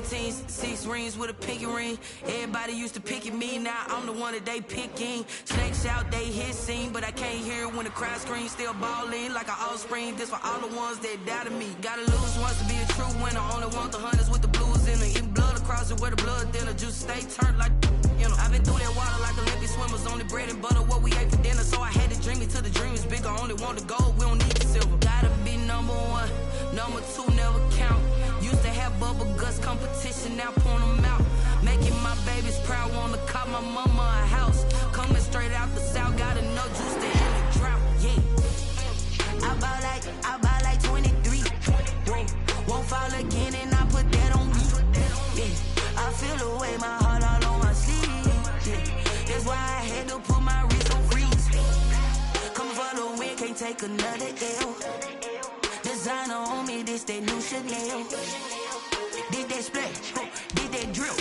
15, 6 rings with a pinky ring. Everybody used to pick at me, now I'm the one that they picking. Snakes out, they hissing, but I can't hear it when the crowd screams. Still balling like an offspring. This for all the ones that doubted me. Gotta lose once to be a true winner. Only want the hunters with the blues in them. Eating blood across it where the blood thinner. Juice stay turned like, you know. I've been through that water like Olympic swimmers. Only bread and butter what we ate for dinner. So I had to dream it till the dream is bigger. Only want the gold, we don't need the silver. Gotta be number one, number two never count. Used to have bubble guts competition, now point them out. Making my babies proud, wanna cop my mama a house. Coming straight out the south, got enough juice to end the drought, yeah. I buy like 23. Whoa. Won't fall again and I put that on me. Yeah. I feel the way, my heart all on my sleeve. Yeah. That's why I had to put my wrist on freeze. Coming for the win, can't take another L. Designer on me, this that new Chanel. Did that splash, did that drill.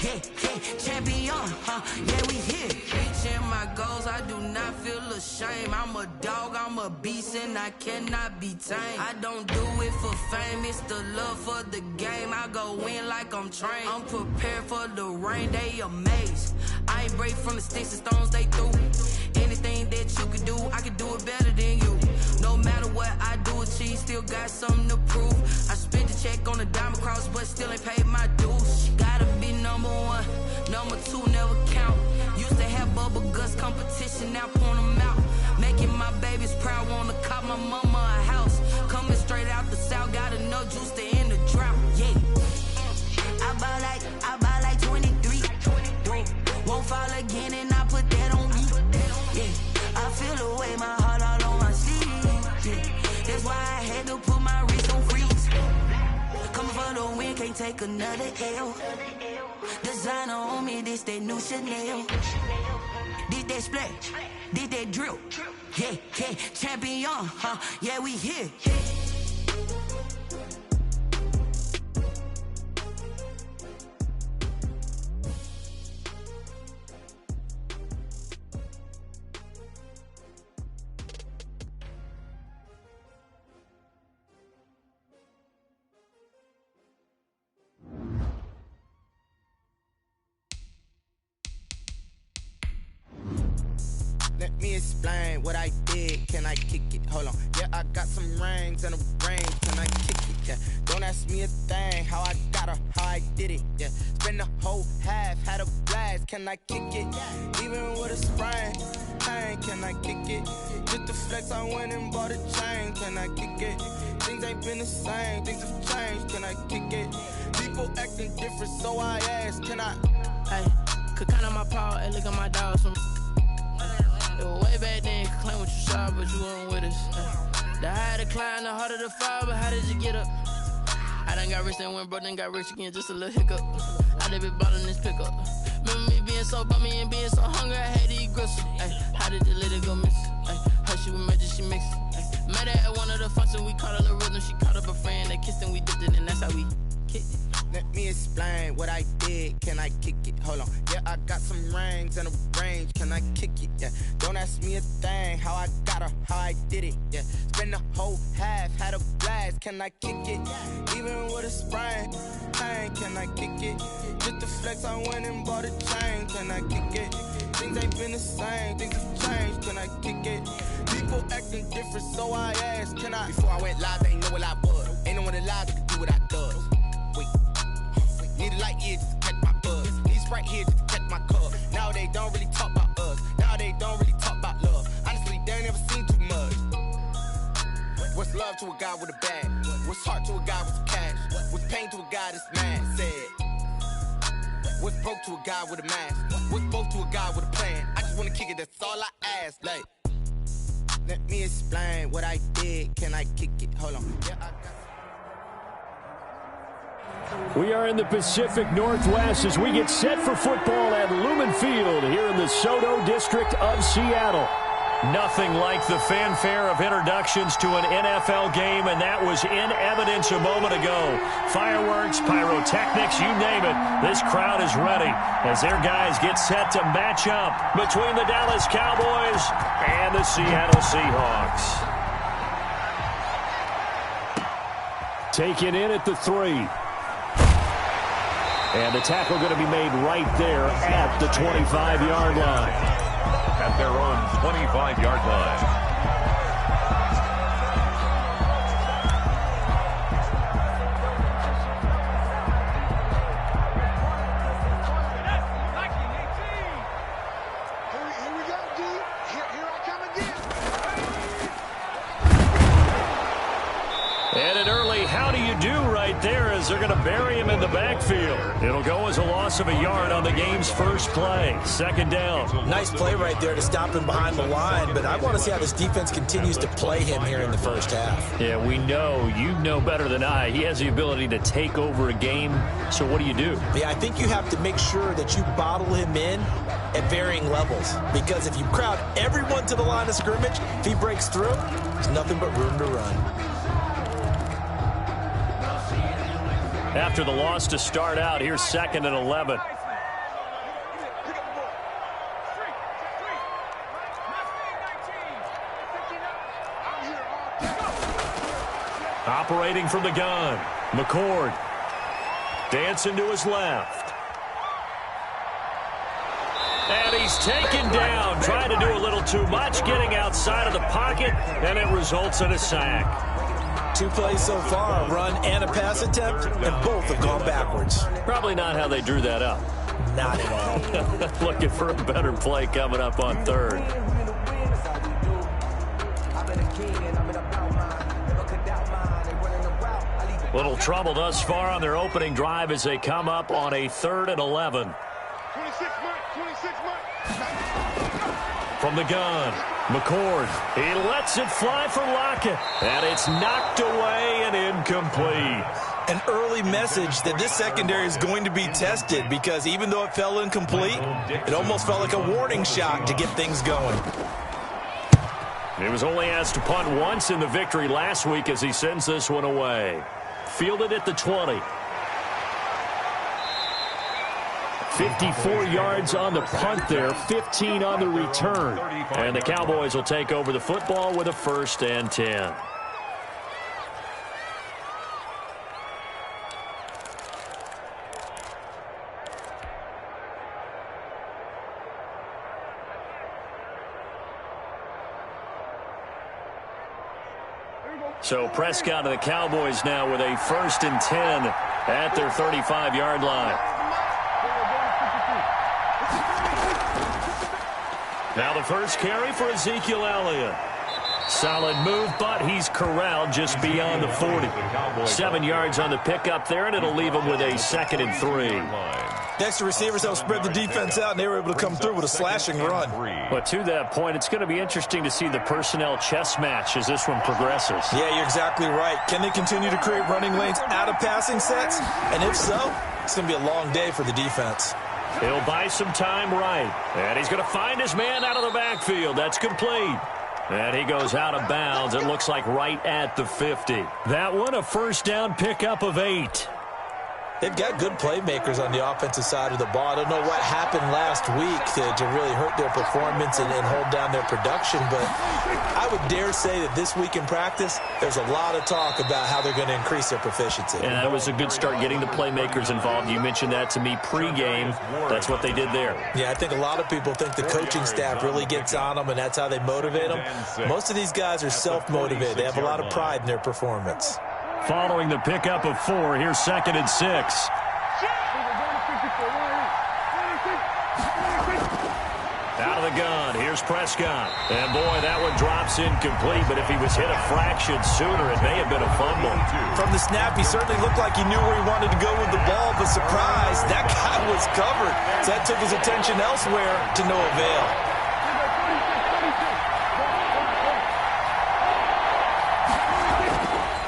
Yeah, yeah, champion, yeah, we here. Reaching my goals, I do not feel ashamed. I'm a dog, I'm a beast, and I cannot be tamed. I don't do it for fame, it's the love for the game. I go in like I'm trained. I'm prepared for the rain, they amazed. I ain't break from the sticks and stones they threw. Anything that you could do, I could do it better than you. No matter what I do, achieve, still got something to prove. I spent the check on the diamond cross, but still ain't paid my dues. Gotta be number one, number two never count. Used to have bubble guts competition, now point them out. Making my babies proud, wanna cop my mama a house. Coming straight out the south, got enough juice to end the drought, yeah. I buy like 23. Whoa. Won't fall again and I put that on me. Yeah. I feel the way, my heart all on my sleeve. Yeah. That's why I had to put my wrist on freeze. Coming for the win, can't take another L. Designer on me, this that new Chanel. Did that splash, did that drill. Yeah, yeah, champion, yeah, we here. Let me explain what I did. Can I kick it? Hold on. Yeah, I got some rings and a ring. Can I kick it? Yeah. Don't ask me a thing. How I got her, how I did it. Yeah. Spend the whole half, had a blast. Can I kick it? Even with a sprain. Hey, can I kick it? Just the flex, I went and bought a chain. Can I kick it? Things ain't been the same. Things have changed. Can I kick it? People acting different, so I asked. Can I? Hey, could count on my power and look at my dogs from. It was way back then, could claim what you saw, but you weren't with us. The higher the climb, the harder the fall, but how did you get up? I done got rich and went broke, then got rich again, just a little hiccup. I done been ballin' this pickup. Remember me being so bummy and being so hungry, I had to eat gristle. Ay, how did the lady go miss? Ay, her she was magic, she mixed. Ay, met her at one of the functions, we caught a little rhythm, she caught up a friend, they kissed and we dipped it, and that's how we kicked it. Let me explain what I did. Can I kick it? Hold on. Yeah, I got some rings and a range. Can I kick it? Yeah. Don't ask me a thing. How I got her, how I did it. Yeah. Spend the whole half, had a blast. Can I kick it? Even with a sprain. Hey, can I kick it? Just the flex, I went and bought a chain. Can I kick it? Things ain't been the same. Things have changed. Can I kick it? People acting different, so I asked. Can I? Before I went live, they ain't know what I was. Ain't no one alive that could do what I does. Wait. Need a light here just to catch my buzz. Need Sprite here just to catch my cup. Now they don't really talk about us. Now they don't really talk about love. Honestly, they ain't never seen too much. What's love to a guy with a bag? What's heart to a guy with some cash? What's pain to a guy that's mad? Said. What's broke to a guy with a mask? What's broke to a guy with a plan? I just wanna kick it, that's all I ask. Like, let me explain what I did. Can I kick it? Hold on. Yeah, I got. We are in the Pacific Northwest as we get set for football at Lumen Field here in the Sorough district of Seattle. Nothing like the fanfare of introductions to an NFL game, and that was in evidence a moment ago. Fireworks, pyrotechnics, you name it. This crowd is ready as their guys get set to match up between the Dallas Cowboys and the Seattle Seahawks. Taken in at the 3. And the tackle going to be made right there at the 25-yard line. At their own 25-yard line. They're going to bury him in the backfield. It'll go as a loss of a yard on the game's first play. Second down. Nice play right there to stop him behind the line, but I want to see how this defense continues to play him here in the first half. Yeah, we know. You know better than I. He has the ability to take over a game, so what do you do? Yeah, I think you have to make sure that you bottle him in at varying levels, because if you crowd everyone to the line of scrimmage, if he breaks through, there's nothing but room to run. After the loss to start out, here's 2nd and 11. Operating from the gun, McCord. Dancing to his left. And he's taken down, trying to do a little too much, getting outside of the pocket, and it results in a sack. 2 plays so far, a run and a pass attempt, and both have gone backwards. Probably not how they drew that up. Not at all. Looking for a better play coming up on 3rd. Little trouble thus far on their opening drive as they come up on a 3rd and 11. From the gun, McCord. He lets it fly for Lockett. And it's knocked away and incomplete. An early message that this secondary is going to be tested, because even though it fell incomplete, it almost felt like a warning shot to get things going. He was only asked to punt once in the victory last week as he sends this one away. Fielded at the 20. 54 yards on the punt there, 15 on the return. And the Cowboys will take over the football with a 1st and 10. So Prescott and the Cowboys now with a 1st and 10 at their 35-yard line. Now the first carry for Ezekiel Elliott. Solid move, but he's corralled just beyond the 40. 7 yards on the pickup there, and it'll leave him with a 2nd and 3. Next to receivers help spread the defense out, and they were able to come through with a slashing run. But to that point, it's going to be interesting to see the personnel chess match as this one progresses. Yeah, you're exactly right. Can they continue to create running lanes out of passing sets? And if so, it's going to be a long day for the defense. He'll buy some time right. And he's going to find his man out of the backfield. That's complete. And he goes out of bounds. It looks like right at the 50. That one, a 1st down pickup of 8. They've got good playmakers on the offensive side of the ball. I don't know what happened last week to really hurt their performance and hold down their production, but I would dare say that this week in practice, there's a lot of talk about how they're going to increase their proficiency. And that was a good start, getting the playmakers involved. You mentioned that to me pregame. That's what they did there. Yeah, I think a lot of people think the coaching staff really gets on them, and that's how they motivate them. Most of these guys are self-motivated. They have a lot of pride in their performance. Following the pickup of 4, here's 2nd and 6. Out of the gun, here's Prescott. And boy, that one drops incomplete, but if he was hit a fraction sooner, it may have been a fumble. From the snap, he certainly looked like he knew where he wanted to go with the ball, but surprise, that guy was covered. So that took his attention elsewhere to no avail.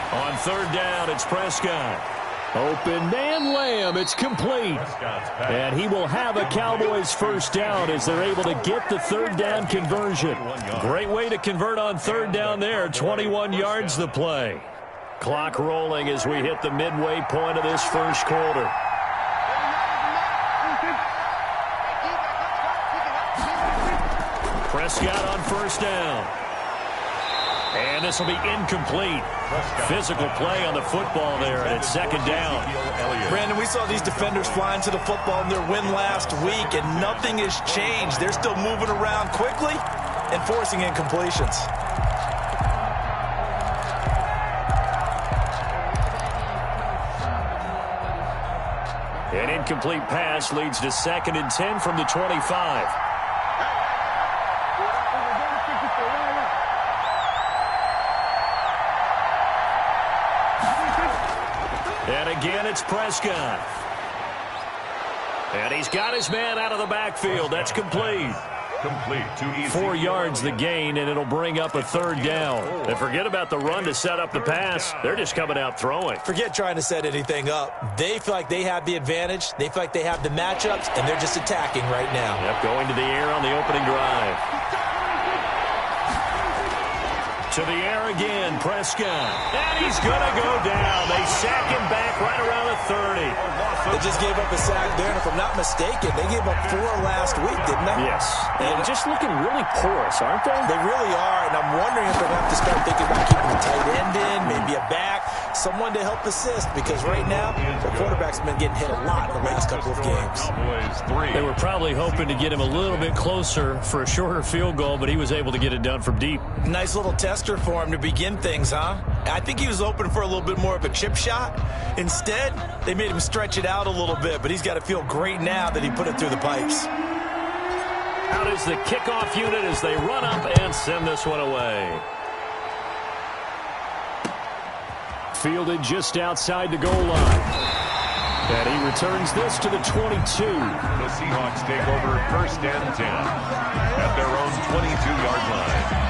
On 3rd down, it's Prescott. Open man Lamb, it's complete. And he will have a Cowboys 1st down as they're able to get the 3rd down conversion. Great way to convert on 3rd down there, 21 yards the play. Clock rolling as we hit the midway point of this first quarter. Prescott on 1st down. And this will be incomplete. Physical play on the football there, and it's second down. Brandon, we saw these defenders flying to the football in their win last week, and nothing has changed. They're still moving around quickly and forcing incompletions. An incomplete pass leads to 2nd and 10 from the 25. And again, it's Prescott. And he's got his man out of the backfield. That's complete. Complete to 4 yards the gain, and it'll bring up a 3rd down. And forget about the run to set up the pass. They're just coming out throwing. Forget trying to set anything up. They feel like they have the advantage. They feel like they have the matchups, and they're just attacking right now. Yep, going to the air on the opening drive. To the air again, Prescott. And he's going to go down. They sack him back right around the 30. They just gave up a sack there, and if I'm not mistaken, they gave up 4 last week, didn't they? Yes. And just looking really porous, aren't they? They really are, and I'm wondering if they're going to have to start thinking about keeping a tight end in, maybe a back, someone to help assist, because right now, the quarterback's been getting hit a lot in the last couple of games. They were probably hoping to get him a little bit closer for a shorter field goal, but he was able to get it done from deep. Nice little tester for him to begin things, huh? I think he was open for a little bit more of a chip shot. Instead, they made him stretch it out a little bit, but he's got to feel great now that he put it through the pipes. Out is the kickoff unit as they run up and send this one away. Fielded just outside the goal line. And he returns this to the 22. The Seahawks take over 1st and 10 at their own 22-yard line.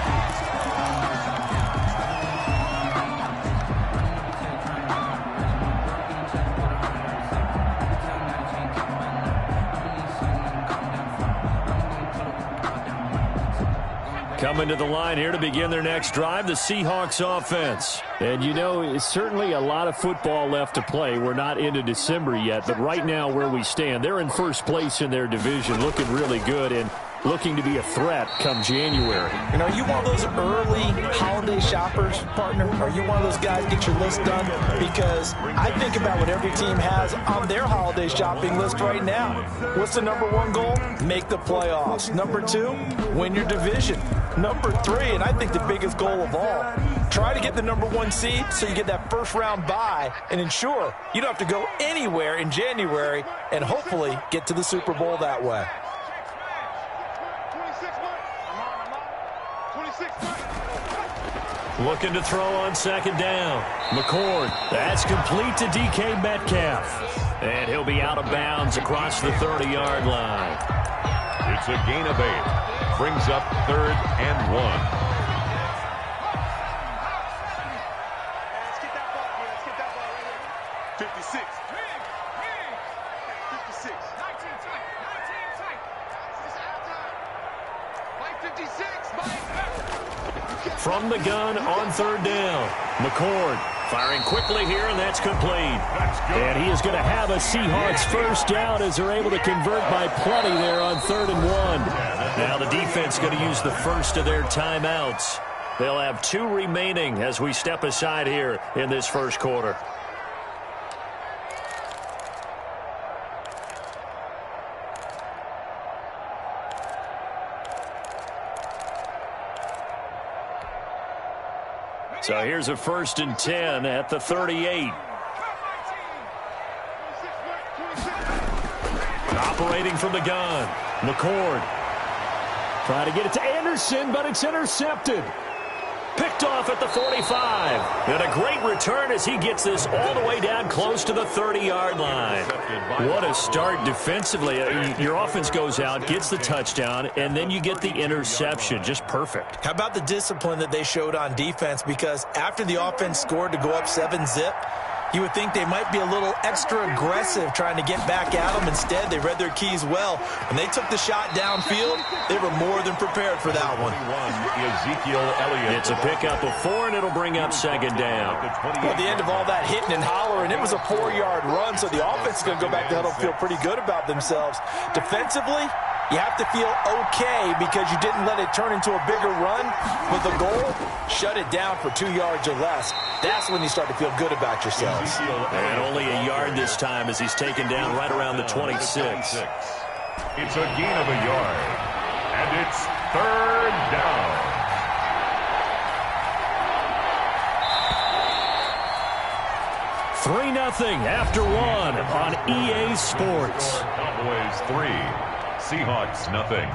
Coming to the line here to begin their next drive, the Seahawks offense. And you know, it's certainly a lot of football left to play. We're not into December yet, but right now where we stand, they're in 1st place in their division, looking really good and looking to be a threat come January. You know, are you one of those early holiday shoppers, partner? Are you one of those guys get your list done? Because I think about what every team has on their holiday shopping list right now. What's the number 1 goal? Make the playoffs. Number 2, win your division. Number 3, and I think the biggest goal of all, try to get the number 1 seed so you get that 1st round bye and ensure you don't have to go anywhere in January and hopefully get to the Super Bowl that way. Looking to throw on 2nd down. McCord, that's complete to DK Metcalf. And he'll be out of bounds across the 30-yard line. It's a gain of 8. Brings up 3rd and 1. Let's get that ball, yeah. Let's get that ball right here. 56. 56. 19 tight. It's halftime. Mike 56. Mike. From the gun on 3rd down. McCord firing quickly here, and that's complete. And he is going to have a Seahawks 1st down as they're able to convert by plenty there on 3rd and 1. Now the defense going to use the first of their timeouts. They'll have 2 remaining as we step aside here in this 1st quarter. So here's a 1st and 10 at the 38. Operating from the gun, McCord. Trying to get it to Anderson, but it's intercepted. Picked off at the 45. And a great return as he gets this all the way down close to the 30-yard line. What a start defensively. Your offense goes out, gets the touchdown, and then you get the interception. Just perfect. How about the discipline that they showed on defense? Because after the offense scored to go up 7-zip, you would think they might be a little extra aggressive trying to get back at them. Instead, they read their keys well. When they took the shot downfield, they were more than prepared for that one. Ezekiel Elliott. It's a pickup of 4, and it'll bring up 2nd down. Well, at the end of all that hitting and hollering, it was a 4-yard run, so the offense is going to go back to huddle and feel pretty good about themselves. Defensively, you have to feel okay because you didn't let it turn into a bigger run. But the goal, shut it down for 2 yards or less. That's when you start to feel good about yourselves. And only a yard this time as he's taken down right around the 26. It's a gain of a yard. And it's 3rd down. Three 0 after one on EA Sports. Cowboys 3, Seahawks 0.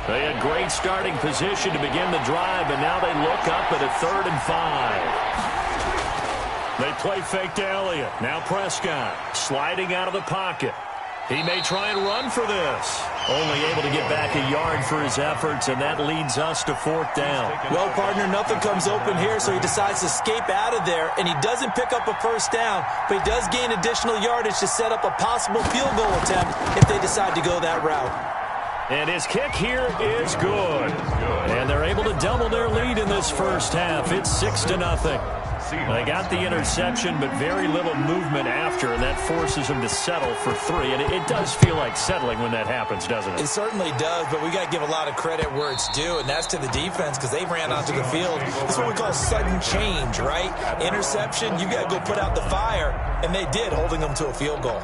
They had great starting position to begin the drive, and now they look up at a 3rd and 5. They play fake to Elliott. Now Prescott sliding out of the pocket. He may try and run for this. Only able to get back a yard for his efforts, and that leads us to 4th down. Well, partner, nothing comes open here, so he decides to escape out of there, and he doesn't pick up a 1st down, but he does gain additional yardage to set up a possible field goal attempt if they decide to go that route. And his kick here is good. And they're able to double their lead in this first half. It's 6-0. They got the interception, but very little movement after, and that forces them to settle for 3. And it does feel like settling when that happens, doesn't it? It certainly does, but we got to give a lot of credit where it's due, and that's to the defense because they ran onto the field. That's what we call sudden change, right? Interception, you got to go put out the fire, and they did, holding them to a field goal.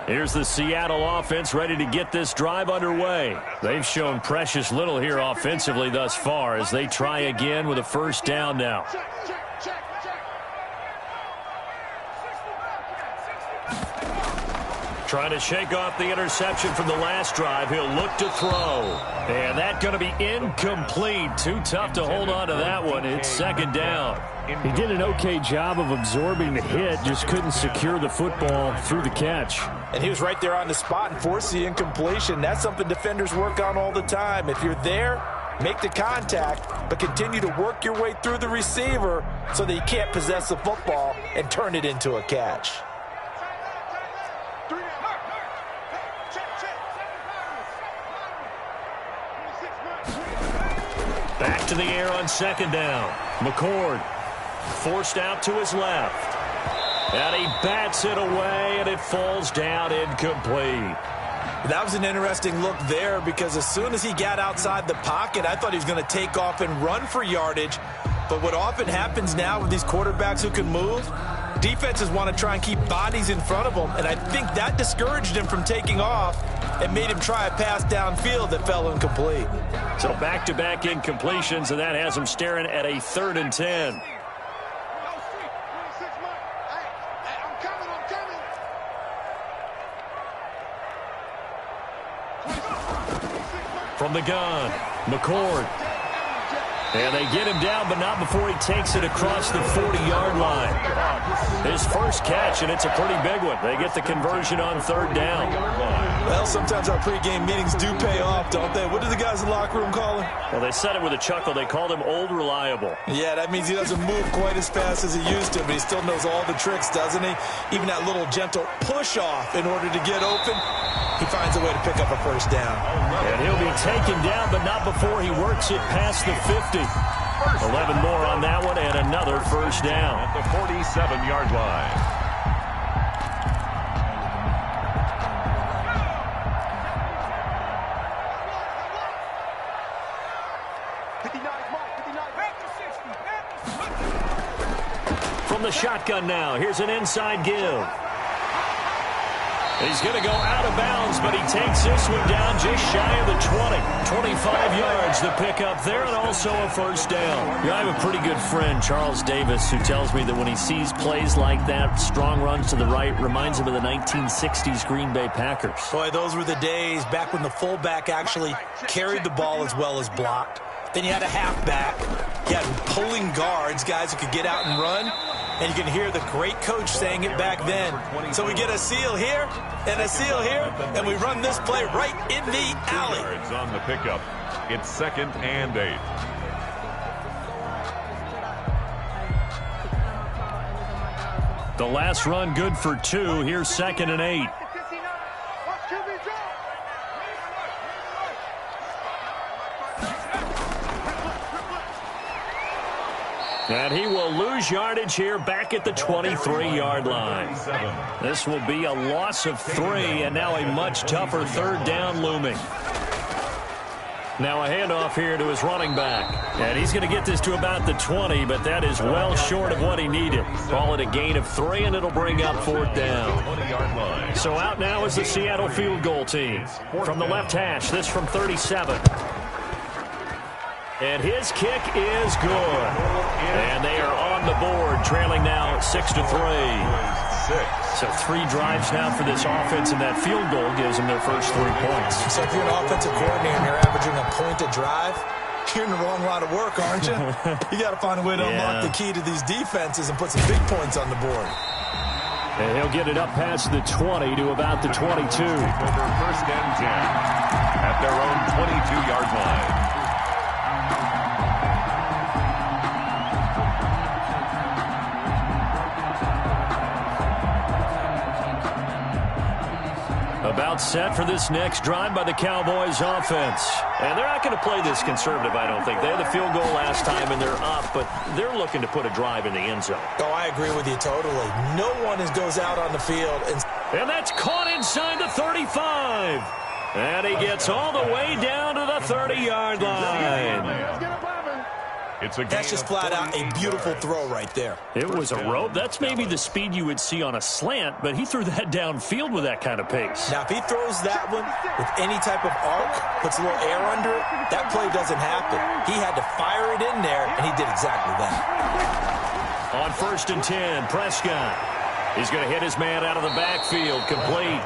Here's the Seattle offense ready to get this drive underway. They've shown precious little here offensively thus far as they try again with a 1st down now. Trying to shake off the interception from the last drive. He'll look to throw. And that's going to be incomplete. Too tough to hold on to that one. It's 2nd down. He did an okay job of absorbing the hit, just couldn't secure the football through the catch. And he was right there on the spot and forced the incompletion. That's something defenders work on all the time. If you're there, make the contact, but continue to work your way through the receiver so that you can't possess the football and turn it into a catch. Back to the air on 2nd down. McCord forced out to his left. And he bats it away, and it falls down incomplete. That was an interesting look there because as soon as he got outside the pocket, I thought he was going to take off and run for yardage. But what often happens now with these quarterbacks who can move, defenses want to try and keep bodies in front of them, and I think that discouraged him from taking off and made him try a pass downfield that fell incomplete. So back-to-back incompletions, and that has him staring at a 3rd and 10. From the gun, McCord. And they get him down, but not before he takes it across the 40-yard line. His first catch, and it's a pretty big one. They get the conversion on 3rd down. Well, sometimes our pregame meetings do pay off, don't they? What do the guys in the locker room call him? Well, they said it with a chuckle. They called him Old Reliable. Yeah, that means he doesn't move quite as fast as he used to, but he still knows all the tricks, doesn't he? Even that little gentle push-off in order to get open, he finds a way to pick up a 1st down. And he'll be taken down, but not before he works it past the 50. 11 more on that one, and another 1st down. At the 47-yard line. From the shotgun now, here's an inside give. He's going to go out of bounds, but he takes this one down just shy of the 20. 25 yards to pick up there, and also a 1st down. I have a pretty good friend, Charles Davis, who tells me that when he sees plays like that, strong runs to the right, reminds him of the 1960s Green Bay Packers. Boy, those were the days back when the fullback actually carried the ball as well as blocked. Then you had a halfback. You had pulling guards, guys who could get out and run. And you can hear the great coach saying it back then. So we get a seal here and a seal here, and we run this play right in the alley. It's on the pickup. It's 2nd and 8. The last run good for 2. Here's 2nd and 8. And he will lose yardage here back at the 23-yard line. This will be a loss of 3, and now a much tougher third down looming. Now a handoff here to his running back. And he's going to get this to about the 20, but that is well short of what he needed. Call it a gain of 3, and it'll bring up 4th down. So out now is the Seattle field goal team. From the left hash, this from 37. And his kick is good. And they are on the board, trailing now 6-3. So 3 drives now for this offense, and that field goal gives them their first 3 points. So if you're an offensive coordinator and you're averaging a point a drive, you're in the wrong line of work, aren't you? You got to find a way to unlock the key to these defenses and put some big points on the board. And he'll get it up past the 20 to about the 22. Over 1st and 10 at their own 22-yard line. About set for this next drive by the Cowboys offense. And they're not going to play this conservative, I don't think. They had the field goal last time, and they're up, but they're looking to put a drive in the end zone. Oh, I agree with you totally. No one goes out on the field. And that's caught inside the 35. And he gets all the way down to the 30-yard line. That's just flat out a beautiful throw right there. It was a rope. That's maybe the speed you would see on a slant, but he threw that downfield with that kind of pace. Now, if he throws that one with any type of arc, puts a little air under it, that play doesn't happen. He had to fire it in there, and he did exactly that. On 1st and 10, Prescott. He's going to hit his man out of the backfield, complete.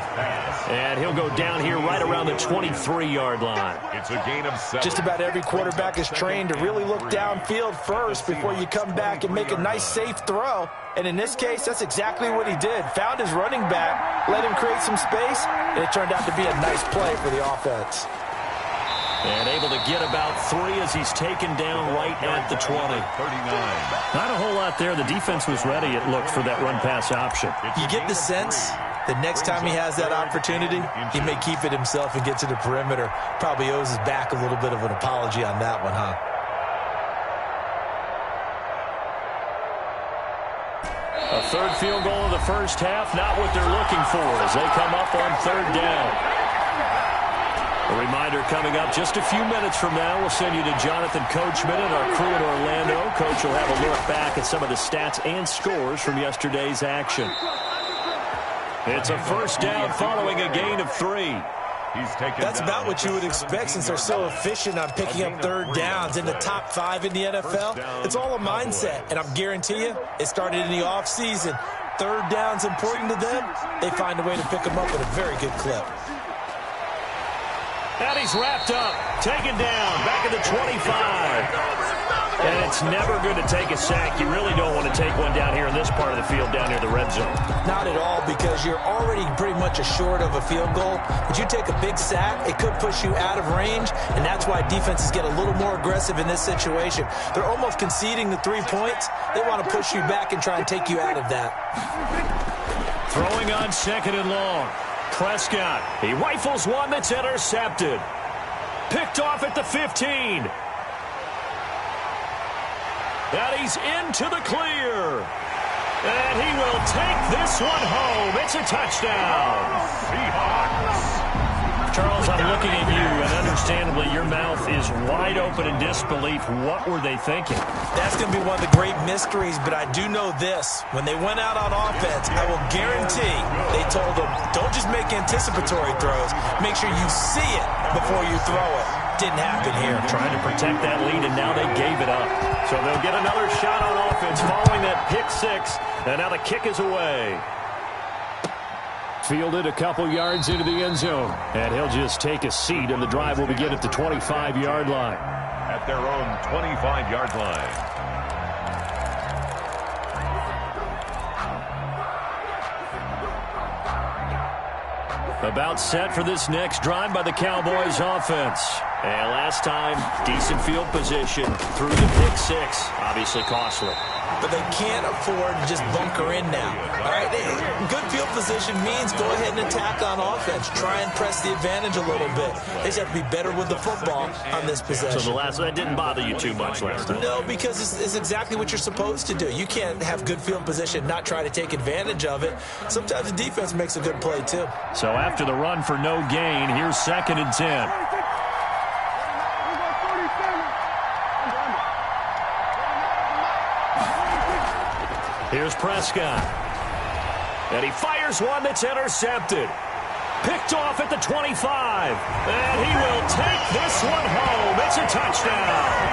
And he'll go down here right around the 23-yard line. It's a gain of 7. Just about every quarterback is trained to really look downfield first before you come back and make a nice, safe throw. And in this case, that's exactly what he did. Found his running back, let him create some space, and it turned out to be a nice play for the offense. And able to get about 3 as he's taken down right at the 20. 39. Not a whole lot there. The defense was ready, it looked, for that run-pass option. You get the sense that next time he has that opportunity, he may keep it himself and get to the perimeter. Probably owes his back a little bit of an apology on that one, huh? A 3rd field goal of the first half, not what they're looking for as they come up on 3rd down. A reminder coming up just a few minutes from now. We'll send you to Jonathan Coachman and our crew in Orlando. Coach will have a look back at some of the stats and scores from yesterday's action. It's a 1st down following a gain of 3. That's about what you would expect since they're so efficient on picking up 3rd downs in the top 5 in the NFL. It's all a mindset, and I'm guarantee you it started in the offseason. 3rd down's important to them. They find a way to pick them up at a very good clip. And he's wrapped up, taken down, back at the 25. And it's never good to take a sack. You really don't want to take one down here in this part of the field, down near the red zone. Not at all, because you're already pretty much assured of a field goal. But you take a big sack, it could push you out of range, and that's why defenses get a little more aggressive in this situation. They're almost conceding the 3 points. They want to push you back and try and take you out of that. Throwing on 2nd and long. Prescott, he rifles one that's intercepted. Picked off at the 15. And he's into the clear. And he will take this one home. It's a touchdown. Seahawks. Charles, I'm looking at you, and understandably, your mouth is wide open in disbelief. What were they thinking? That's going to be one of the great mysteries, but I do know this. When they went out on offense, I will guarantee they told them, don't just make anticipatory throws. Make sure you see it before you throw it. Didn't happen here. Trying to protect that lead, and now they gave it up. So they'll get another shot on offense following that pick 6, and now the kick is away. Fielded a couple yards into the end zone, and he'll just take a seat, and the drive will begin at the 25-yard line. At their own 25-yard line. About set for this next drive by the Cowboys offense. And last time, decent field position through the pick six. Obviously costly. But they can't afford to just bunker in now. All right, good field position means go ahead and attack on offense. Try and press the advantage a little bit. They just have to be better with the football on this possession. So that didn't bother you too much last time? No, because it's exactly what you're supposed to do. You can't have good field position, not try to take advantage of it. Sometimes the defense makes a good play, too. So after the run for no gain, here's 2nd and 10. Here's Prescott. And he fires one that's intercepted. Picked off at the 25. And he will take this one home. It's a touchdown.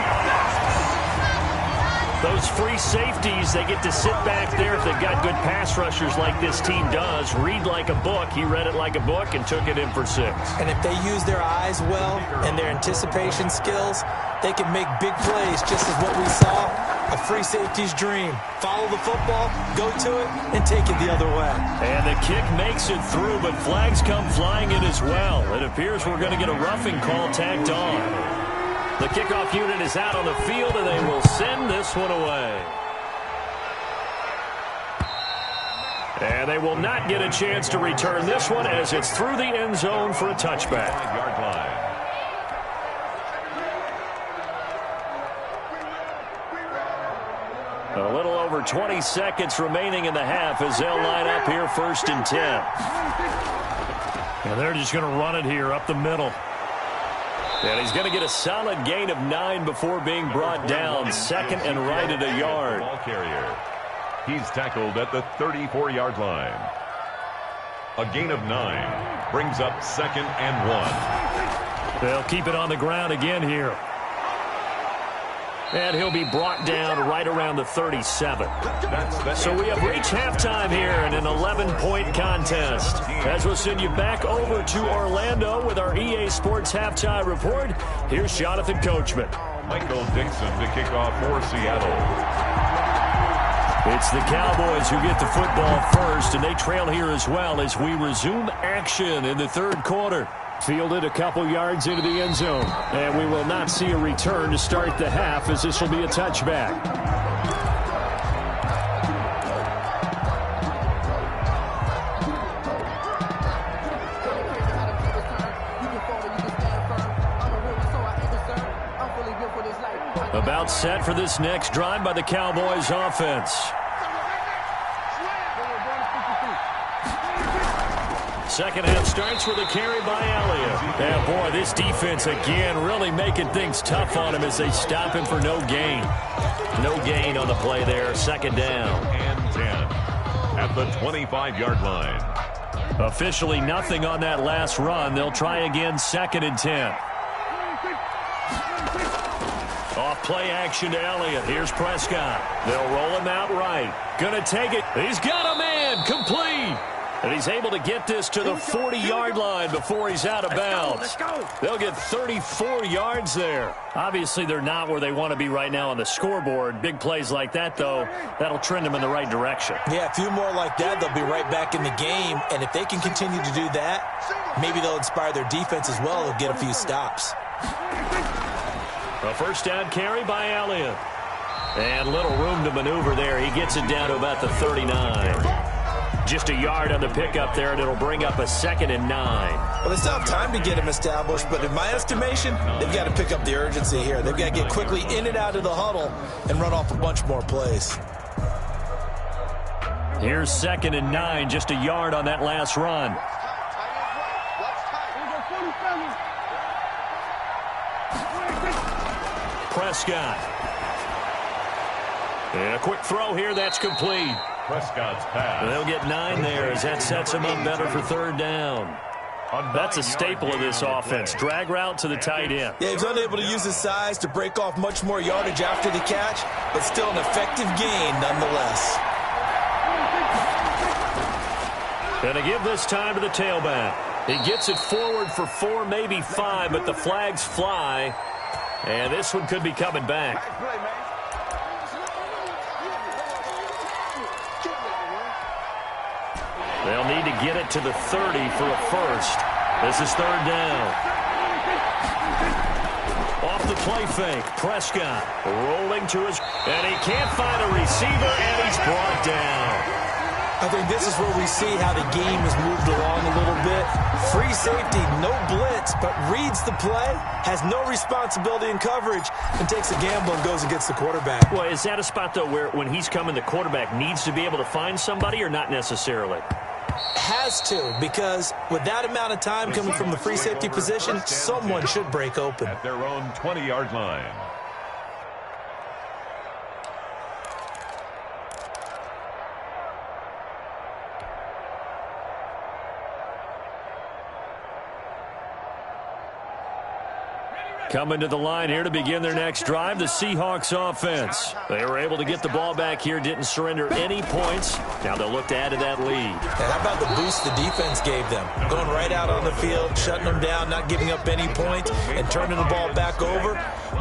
Those free safeties, they get to sit back there if they've got good pass rushers like this team does. Read like a book. He read it like a book and took it in for 6. And if they use their eyes well and their anticipation skills, they can make big plays, just as what we saw. A free safety's dream. Follow the football, go to it, and take it the other way. And the kick makes it through, but flags come flying in as well. It appears we're going to get a roughing call tacked on. The kickoff unit is out on the field, and they will send this one away. And they will not get a chance to return this one as it's through the end zone for a touchback. 5-yard line. A little over 20 seconds remaining in the half as they'll line up here 1st and 10. And they're just going to run it here up the middle. And he's going to get a solid gain of 9 before being brought down. 2nd and right at a yard. Ball carrier. He's tackled at the 34-yard line. A gain of 9 brings up 2nd and 1. They'll keep it on the ground again here. And he'll be brought down right around the 37. So we have reached halftime here in an 11-point contest. As we'll send you back over to Orlando with our EA Sports Halftime Report, here's Jonathan Coachman. Michael Dixon to kick off for Seattle. It's the Cowboys who get the football first, and they trail here as well as we resume action in the 3rd quarter. Fielded a couple yards into the end zone. And we will not see a return to start the half as this will be a touchback. About set for this next drive by the Cowboys offense. Second half starts with a carry by Elliott. And boy, this defense again really making things tough on him as they stop him for no gain. No gain on the play there. 2nd down. And 10 at the 25-yard line. Officially nothing on that last run. They'll try again 2nd and 10. Off play action to Elliott. Here's Prescott. They'll roll him out right. Gonna take it. He's got a man. Complete. And he's able to get this to the 40-yard line before he's out of bounds. Let's go. They'll get 34 yards there. Obviously, they're not where they want to be right now on the scoreboard. Big plays like that, though, that'll trend them in the right direction. Yeah, a few more like that, they'll be right back in the game. And if they can continue to do that, maybe they'll inspire their defense as well. They'll get a few stops. A 1st down carry by Elliott. And little room to maneuver there. He gets it down to about the 39. Just a yard on the pickup there, and it'll bring up a 2nd and 9. Well, they still have time to get him established, but in my estimation, they've got to pick up the urgency here. They've got to get quickly in and out of the huddle and run off a bunch more plays. Here's 2nd and 9, just a yard on that last run. Prescott. And a quick throw here, that's complete. Prescott's pass. They'll get 9 there as that sets them up better for 3rd down. That's a staple of this offense. Drag route to the tight end. Yeah, he's unable to use his size to break off much more yardage after the catch, but still an effective gain nonetheless. Gonna give this time to the tailback. He gets it forward for 4, maybe 5, but the flags fly. And this one could be coming back. They'll need to get it to the 30 for a first. This is 3rd down. play fake. Prescott rolling to his, and he can't find a receiver, and he's brought down. I think this is where we see how the game has moved along a little bit. Free safety, no blitz, but reads the play, has no responsibility in coverage, and takes a gamble and goes and gets the quarterback. Well, is that a spot, though, where when he's coming, the quarterback needs to be able to find somebody or not necessarily? Has to, because with that amount of time coming from the free safety position, someone should break open. At their own 20-yard line. Coming to the line here to begin their next drive, the Seahawks offense. They were able to get the ball back here, didn't surrender any points. Now they'll look to add to that lead. And how about the boost the defense gave them? Going right out on the field, shutting them down, not giving up any points, and turning the ball back over.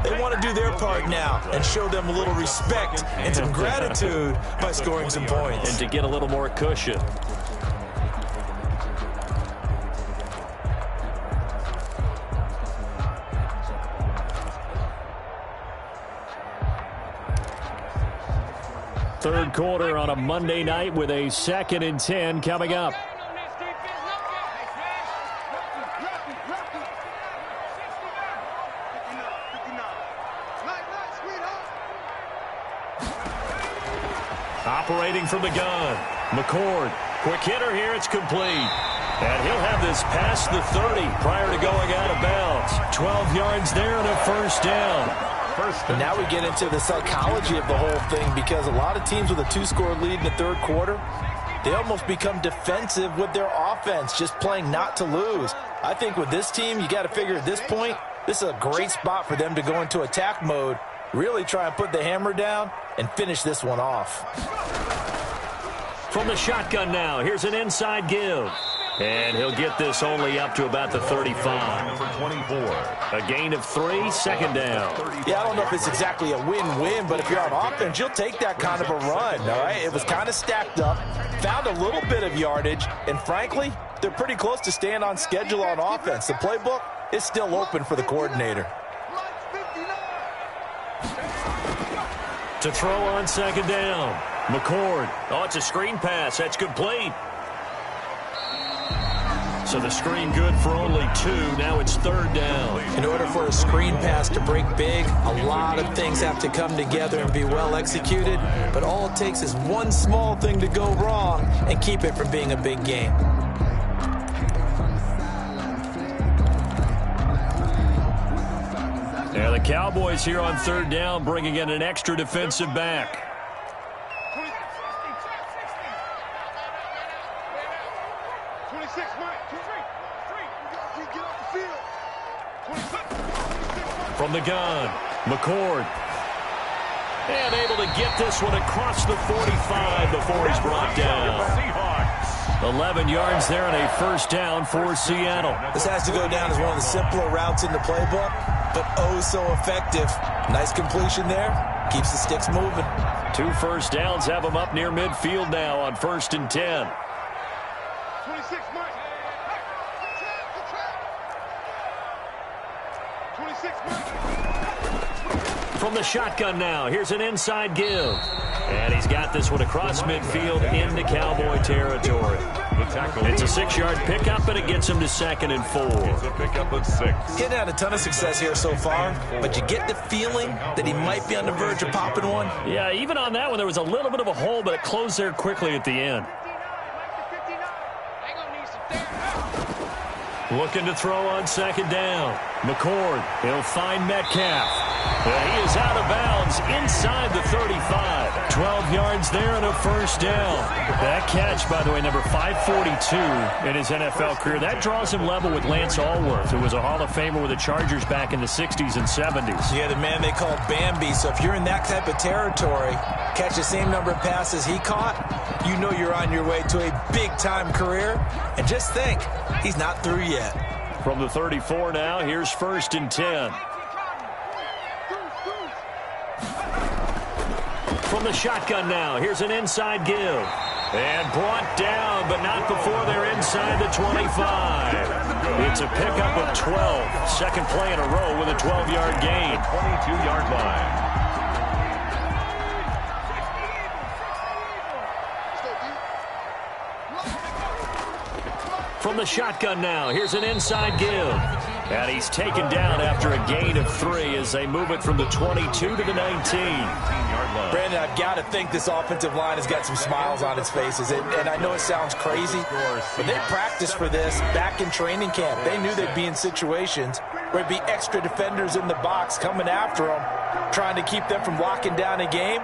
They want to do their part now and show them a little respect and some gratitude by scoring some points. And to get a little more cushion. Third quarter on a Monday night with a 2nd and 10 coming up. Operating from the gun. McCord. Quick hitter here. It's complete. And he'll have this past the 30 prior to going out of bounds. 12 yards there and a first down. And now we get into the psychology of the whole thing, because a lot of teams with a 2-score lead in the third quarter, they almost become defensive with their offense, just playing not to lose. I think with this team, you got to figure at this point, this is a great spot for them to go into attack mode, really try and put the hammer down and finish this one off. From the shotgun now, here's an inside give. And he'll get this only up to about the 35. Number 24. A gain of 3, 2nd down. Yeah, I don't know if it's exactly a win-win, but if you're on offense, you'll take that kind of a run, all right? It was kind of stacked up, found a little bit of yardage, and frankly, they're pretty close to staying on schedule on offense. The playbook is still open for the coordinator. To throw on 2nd down. McCord. Oh, it's a screen pass. That's complete. So the screen good for only 2. Now it's 3rd down. In order for a screen pass to break big, a lot of things have to come together and be well executed. But all it takes is one small thing to go wrong and keep it from being a big game. Yeah, the Cowboys here on 3rd down, bringing in an extra defensive back. From the gun, McCord. And able to get this one across the 45 before he's brought down. 11 yards there and a first down for Seattle. This has to go down as one of the simpler routes in the playbook, but oh so effective. Nice completion there. Keeps the sticks moving. 2 first downs have them up near midfield now on 1st and 10. From the shotgun now, here's an inside give. And he's got this one across midfield into Cowboy territory. It's a 6-yard pickup, and it gets him to 2nd and 4. It's a pickup of 6. He's had a ton of success here so far, but you get the feeling that he might be on the verge of popping one. Yeah, even on that one, there was a little bit of a hole, but it closed there quickly at the end. Looking to throw on 2nd down. McCord, he'll find Metcalf. He is out of bounds inside the 35. 12 yards there and a first down. That catch, by the way, number 542 in his NFL career. That draws him level with Lance Allworth, who was a Hall of Famer with the Chargers back in the 60s and 70s. Yeah, the man they called Bambi. So if you're in that type of territory, catch the same number of passes he caught, you know you're on your way to a big-time career. And just think, he's not through yet. From the 34 now, here's 1st and 10. From the shotgun now, here's an inside give. And brought down, but not before they're inside the 25. It's a pickup of 12. Second play in a row with a 12-yard gain. 22-yard line. From the shotgun now, here's an inside give. And he's taken down after a gain of 3 as they move it from the 22 to the 19. Brandon, I've got to think this offensive line has got some smiles on its faces. And I know it sounds crazy, but they practiced for this back in training camp. They knew they'd be in situations where there'd be extra defenders in the box coming after them, trying to keep them from locking down a game.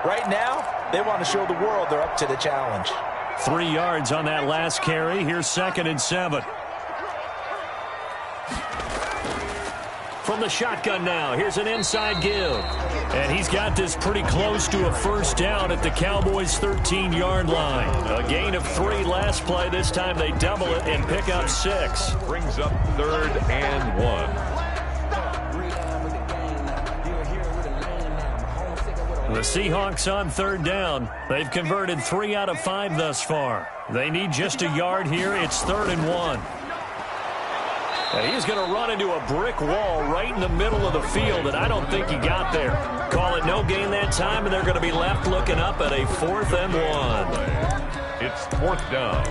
Right now, they want to show the world they're up to the challenge. 3 yards on that last carry. Here's 2nd and 7. From the shotgun now, here's an inside give. And he's got this pretty close to a first down at the Cowboys' 13-yard line. A gain of 3 last play. This time they double it and pick up 6. Brings up 3rd and 1. The Seahawks on 3rd down. They've converted 3 out of 5 thus far. They need just a yard here. It's 3rd and 1. And he's going to run into a brick wall right in the middle of the field, and I don't think he got there. Call it no gain that time, and they're going to be left looking up at a 4th and 1. It's 4th down.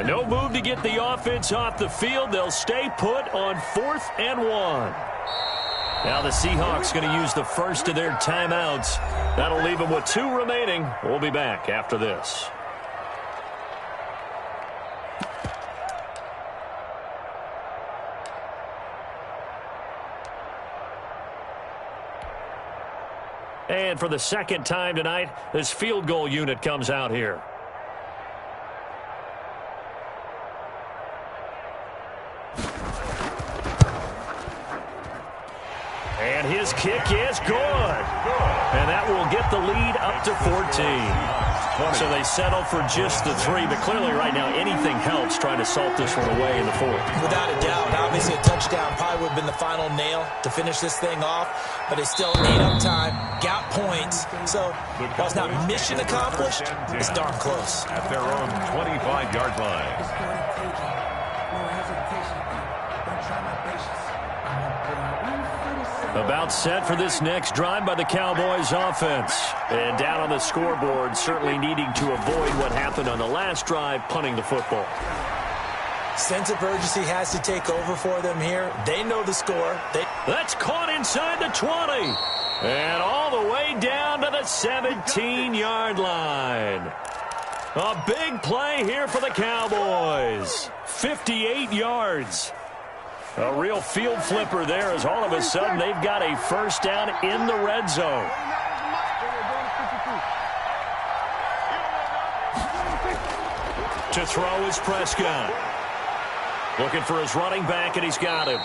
No move to get the offense off the field. They'll stay put on 4th and 1. Now the Seahawks going to use the first of their timeouts. That'll leave them with 2 remaining. We'll be back after this. And for the second time tonight, this field goal unit comes out here. And his kick is good. And that will get the lead up to 14. So they settle for just the 3. But clearly right now anything helps trying to salt this one away in the 4th. Without a doubt. Obviously a touchdown probably would have been the final nail to finish this thing off. But it's still ate up time. Got points. So while it's not mission accomplished, it's darn close. At their own 25-yard line. About set for this next drive by the Cowboys offense. And down on the scoreboard, certainly needing to avoid what happened on the last drive, punting the football. Sense of urgency has to take over for them here. They know the score. That's caught inside the 20. And all the way down to the 17-yard line. A big play here for the Cowboys. 58 yards. A real field flipper there as all of a sudden they've got a first down in the red zone. To throw is Prescott. Looking for his running back, and he's got him.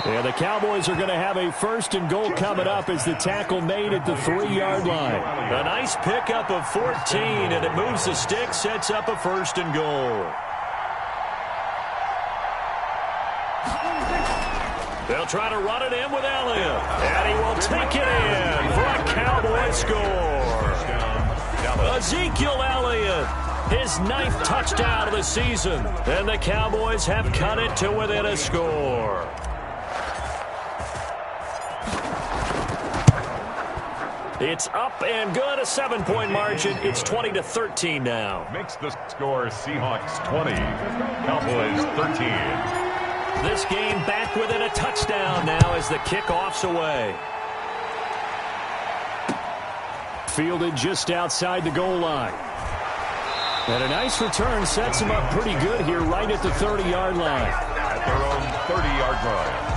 And the Cowboys are going to have a 1st and goal coming up as the tackle made at the 3-yard line. A nice pickup of 14, and it moves the stick, sets up a 1st and goal. They'll try to run it in with Elliott. And he will take it in for a Cowboy score. Ezekiel Elliott, his 9th touchdown of the season. And the Cowboys have cut it to within a score. It's up and good, a 7-point margin. It's 20-13 now. Makes the score Seahawks 20, Cowboys 13. This game back within a touchdown now as the kickoff's away. Fielded just outside the goal line. And a nice return sets him up pretty good here right at the 30-yard line. At their own 30-yard line.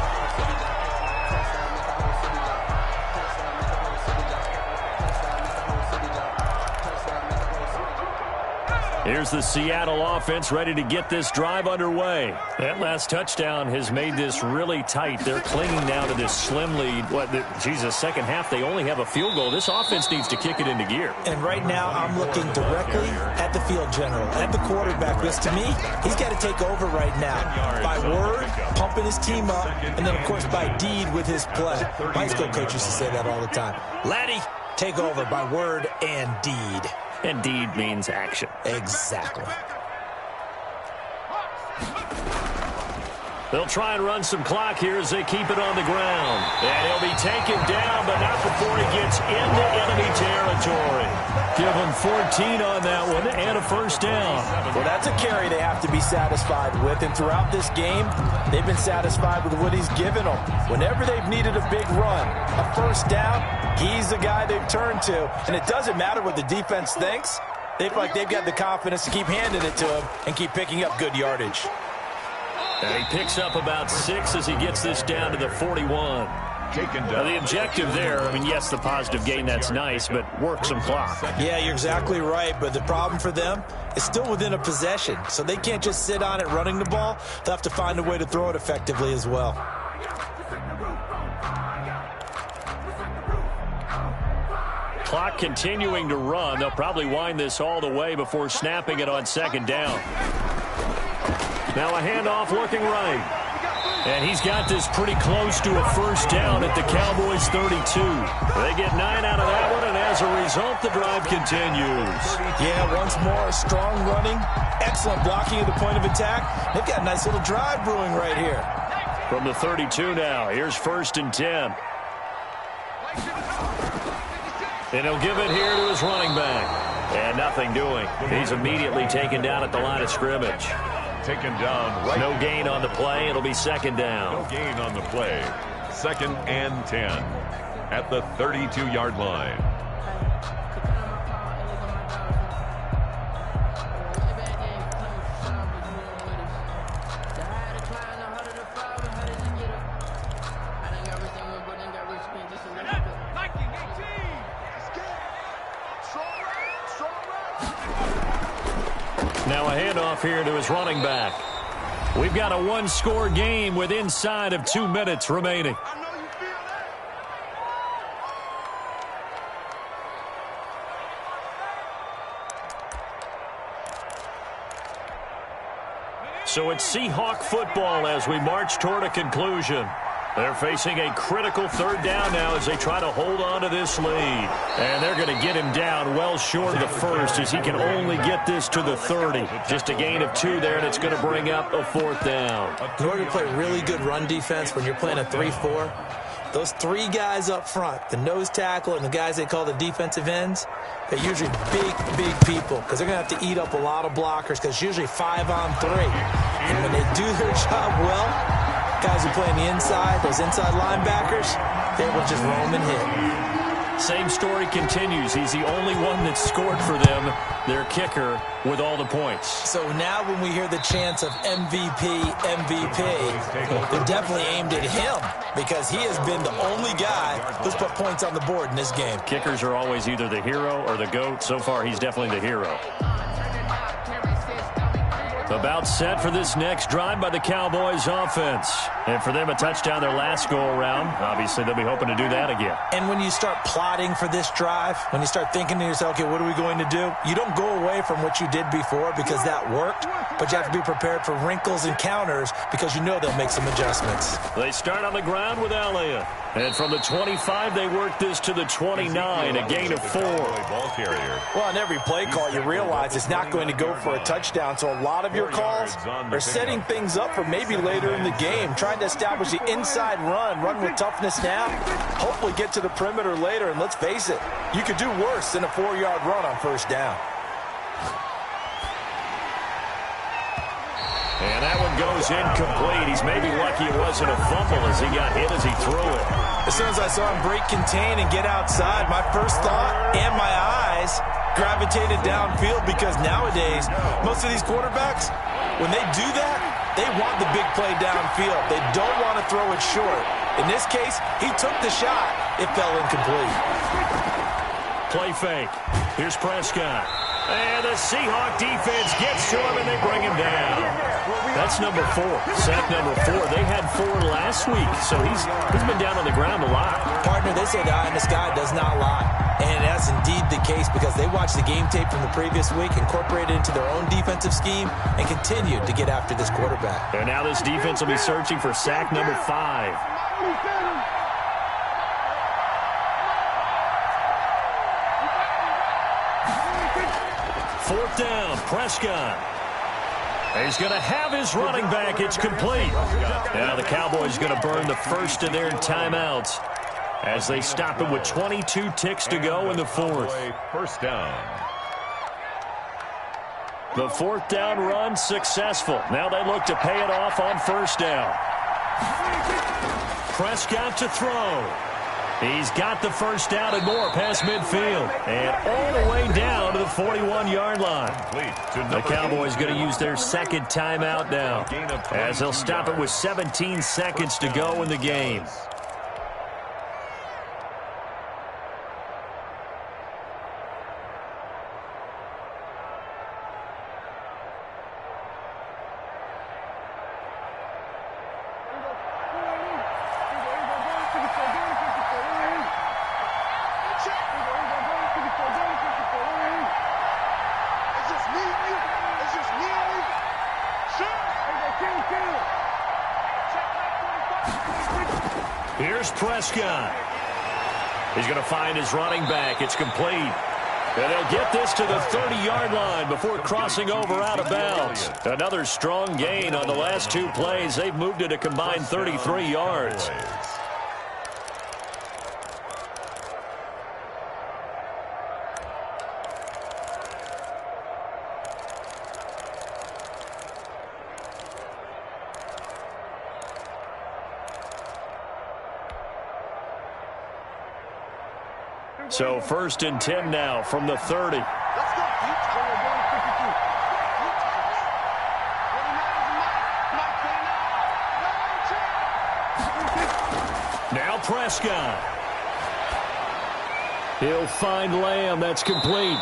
Here's the Seattle offense ready to get this drive underway. That last touchdown has made this really tight. They're clinging now to this slim lead. Second half, they only have a field goal. This offense needs to kick it into gear. And right now, I'm looking directly at the field general, at the quarterback, because to me, he's got to take over right now. By word, pumping his team up, and then, of course, by deed with his play. My high school coach used to say that all the time. Laddie, take over by word and deed. And deed means action. Exactly. They'll try and run some clock here as they keep it on the ground. And he'll be taken down, but not before he gets into enemy territory. Give him 14 on that one and a first down. Well, that's a carry they have to be satisfied with. And throughout this game, they've been satisfied with what he's given them. Whenever they've needed a big run, a first down, he's the guy they've turned to. And it doesn't matter what the defense thinks. They feel like they've got the confidence to keep handing it to him and keep picking up good yardage. And he picks up about 6 as he gets this down to the 41. Now, the objective there, yes, the positive gain, that's nice, but work some clock. Yeah, you're exactly right, but the problem for them is still within a possession, so they can't just sit on it running the ball. They'll have to find a way to throw it effectively as well. Clock continuing to run. They'll probably wind this all the way before snapping it on second down. Now a handoff looking right. And he's got this pretty close to a first down at the Cowboys' 32. They get 9 out of that one, and as a result, the drive continues. Yeah, once more, strong running, excellent blocking at the point of attack. They've got a nice little drive brewing right here. From the 32 now, here's 1st and 10. And he'll give it here to his running back. And nothing doing. He's immediately taken down at the line of scrimmage. Taken down right. No gain on the play. It'll be second down. No gain on the play. 2nd and 10 at the 32-yard line. Now a handoff here to his running back. We've got a one-score game with inside of 2 minutes remaining. So it's Seahawk football as we march toward a conclusion. They're facing a critical 3rd down now as they try to hold on to this lead. And they're going to get him down well short of the first as he can only get this to the 30. Just a gain of 2 there, and it's going to bring up a 4th down. In order to play really good run defense when you're playing a 3-4, those 3 guys up front, the nose tackle and the guys they call the defensive ends, they're usually big people because they're going to have to eat up a lot of blockers because it's usually 5 on 3. And when they do their job well, guys who play on the inside, those inside linebackers, they will just roam and hit. Same story continues. He's the only one that scored for them, their kicker, with all the points. So now when we hear the chants of MVP, they're definitely aimed at him because he has been the only guy who's put points on the board in this game. Kickers are always either the hero or the GOAT. So far, he's definitely the hero. About set for this next drive by the Cowboys offense. And for them, a touchdown their last go-around. Obviously, they'll be hoping to do that again. And when you start plotting for this drive, when you start thinking to yourself, okay, what are we going to do? You don't go away from what you did before because that worked, but you have to be prepared for wrinkles and counters because you know they'll make some adjustments. They start on the ground with Elliott. And from the 25, they work this to the 29, a gain of 4. Well, on every play call, you realize it's not going to go for a touchdown, so a lot of your calls are setting things up for maybe later in the game, trying to establish the inside run with toughness now, hopefully get to the perimeter later, and let's face it, you could do worse than a 4-yard run on first down. And that one goes incomplete. He's maybe lucky it wasn't a fumble as he got hit as he threw it. As soon as I saw him break contain and get outside, my first thought and my eyes gravitated downfield because nowadays, most of these quarterbacks, when they do that, they want the big play downfield. They don't want to throw it short. In this case, he took the shot. It fell incomplete. Play fake. Here's Prescott. And the Seahawk defense gets to him, and they bring him down. That's number 4. Sack number 4. They had 4 last week, so he's been down on the ground a lot. Partner, they say the eye in the sky does not lie. And that's indeed the case because they watched the game tape from the previous week, incorporated it into their own defensive scheme, and continued to get after this quarterback. And now this defense will be searching for sack number 5. Fourth down, Prescott. He's going to have his running back. It's complete. Now the Cowboys going to burn the first of their timeouts as they stop it with 22 ticks to go in the fourth. First down. The fourth down run successful. Now they look to pay it off on first down. Prescott to throw. He's got the first down and more past midfield. And all the way down to the 41-yard line. The Cowboys going to use their second timeout now as they'll stop it with 17 seconds to go in the game. Here's Prescott. He's going to find his running back. It's complete. And they'll get this to the 30-yard line before crossing over out of bounds. Another strong gain on the last 2 plays. They've moved it a combined 33 yards. So first and 10 now from the 30. Now Prescott. He'll find Lamb. That's complete.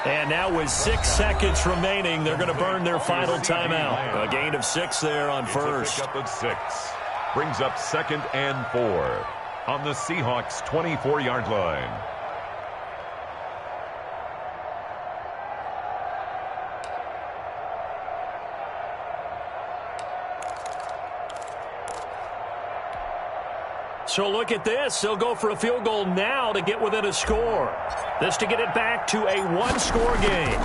And now with 6 seconds remaining, they're going to burn their final timeout. A gain of 6 there on first. A pickup of 6. Brings up 2nd and 4. On the Seahawks' 24-yard line. So look at this. They'll go for a field goal now to get within a score. This to get it back to a 1-score game.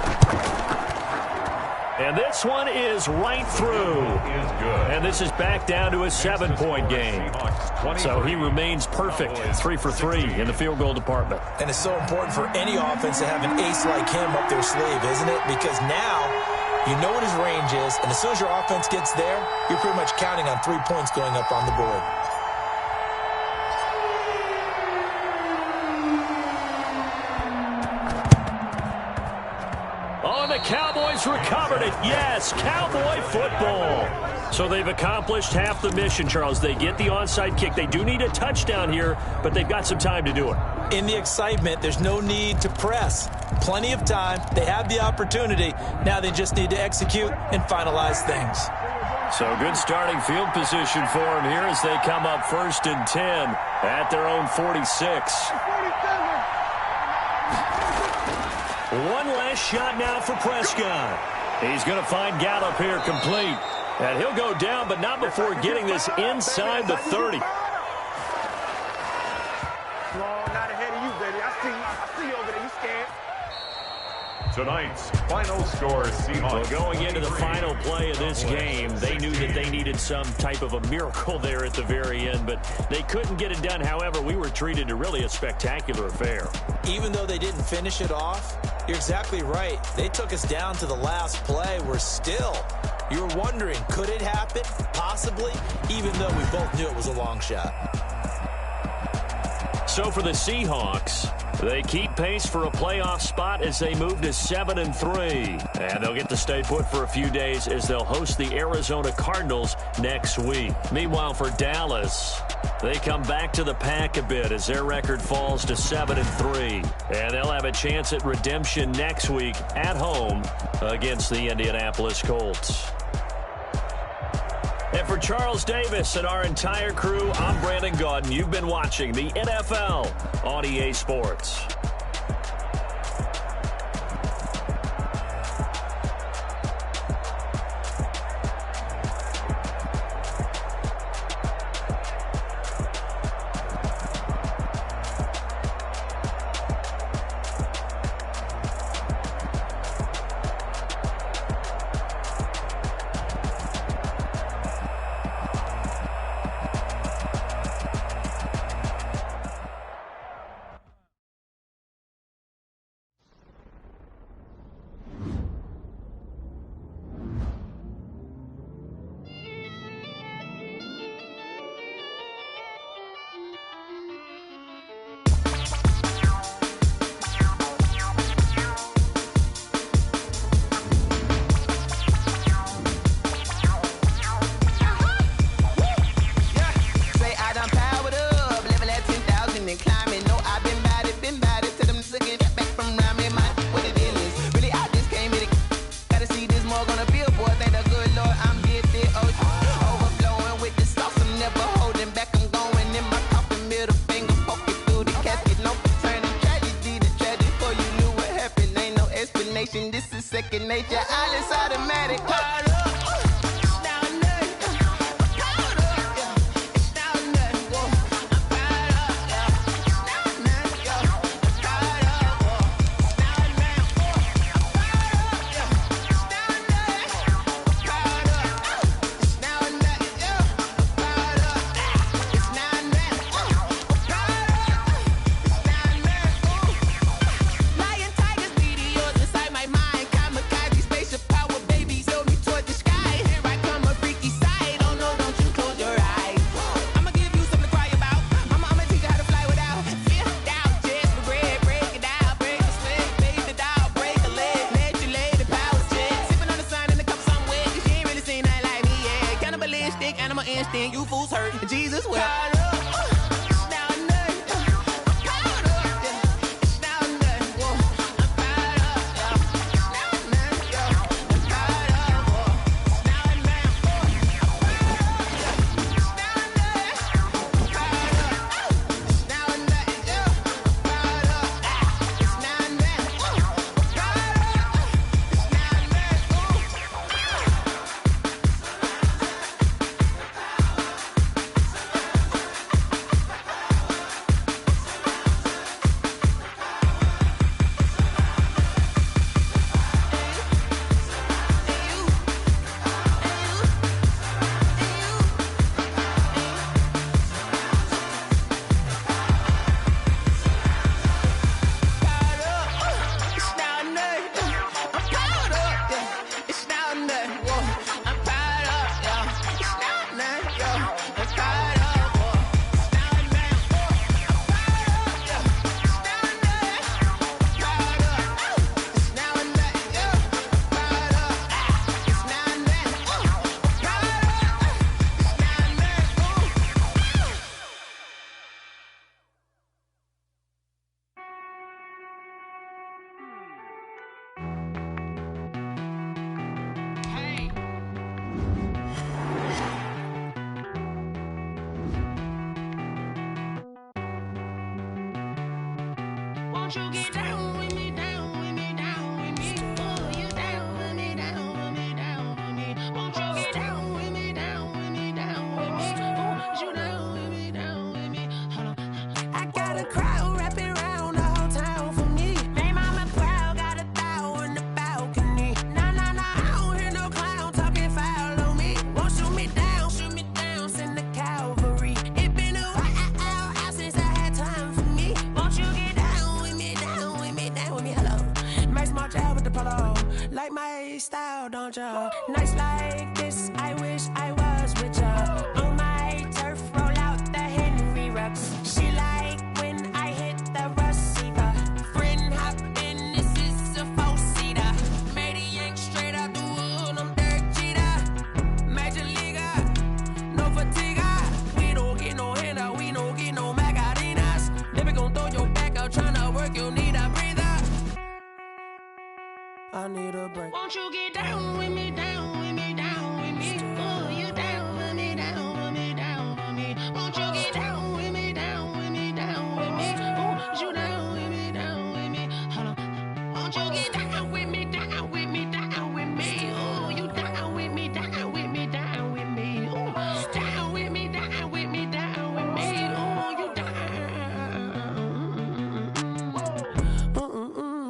And this one is right through. And this is back down to a 7-point game. So he remains perfect, 3 for 3 in the field goal department. And it's so important for any offense to have an ace like him up their sleeve, isn't it? Because now you know what his range is, and as soon as your offense gets there, you're pretty much counting on 3 points going up on the board. The Cowboys recovered it. Yes, Cowboy football. So they've accomplished half the mission, Charles. They get the onside kick. They do need a touchdown here, but they've got some time to do it. In the excitement, there's no need to press. Plenty of time. They have the opportunity. Now they just need to execute and finalize things. So good starting field position for them here as they come up 1st and 10 at their own 46. One last shot now for Prescott. He's going to find Gallup here complete. And he'll go down, but not before getting this inside the 30. Not ahead of you, baby. I see you over there. You scared. Tonight's final score, Seahawks. Well, going into the final play of this game, they knew that they needed some type of a miracle there at the very end, but they couldn't get it done. However, we were treated to really a spectacular affair. Even though they didn't finish it off, you're exactly right. They took us down to the last play. We're still, you're wondering, could it happen? Possibly, even though we both knew it was a long shot. So for the Seahawks, They keep pace for a playoff spot as they move to 7-3. And they'll get to stay put for a few days as they'll host the Arizona Cardinals next week. Meanwhile, for Dallas, they come back to the pack a bit as their record falls to 7-3. And they'll have a chance at redemption next week at home against the Indianapolis Colts. And for Charles Davis and our entire crew, I'm Brandon Gaudin. You've been watching the NFL on EA Sports. This is second nature. All is automatic. You fools hurt. Jesus will. Won't you get down with me, down with me, down with me? Oh, you down with me, down with me, down with me. Won't you get down with me, down with me, down with me? Oh, you down with me, down with me? Hold on. I got a crowd wrapping around the whole town for me. Name on my proud, got a thou in the balcony. Nah, I don't hear no clown talking foul on me. Won't shoot me down, send the cavalry. It been a while since I had time for me. Won't you get down with me, down with me, down with me? Hello. Max March out with the polo. Like my style, don't ya? Nights like this, I wish I was with ya. On my turf, roll out the Henry Rux. She like when I hit the receiver. I need a break. Won't you get down with me, down with me, down with me? Oh, you down with me, down with me, down with me. Won't you get down with me, down with me, down with me? Oh, you down with me, down with me? Hold on. Won't you get down with me, down with me, down with me? Oh, you down with me, down with me, down with me? Oh, down with me, down with me, down with me? Oh, you down.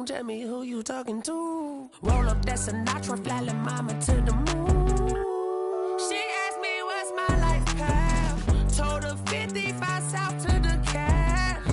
Tell me who you talking to. Roll up that Sinatra, fly la mama to the moon. She asked me what's my life path. Told her 55 south to the cab.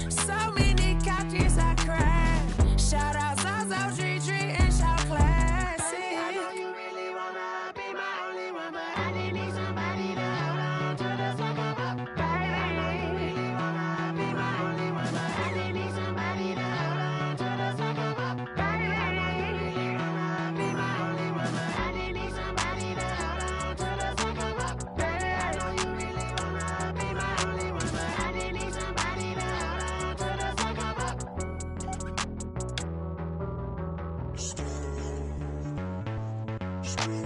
So many couches I cried. Shout out Zazo, Tree and shout classy. I know you really wanna be my only one, but I didn't need somebody to hold on to the second up. Baby, I know you really wanna be my only one, but I didn't need somebody to hold on to the second up. Baby, I know you really wanna be my only one, but I didn't need somebody to hold on to the second up. Baby, I know you really wanna be my only one, but I didn't need somebody to hold on to the second up. Street.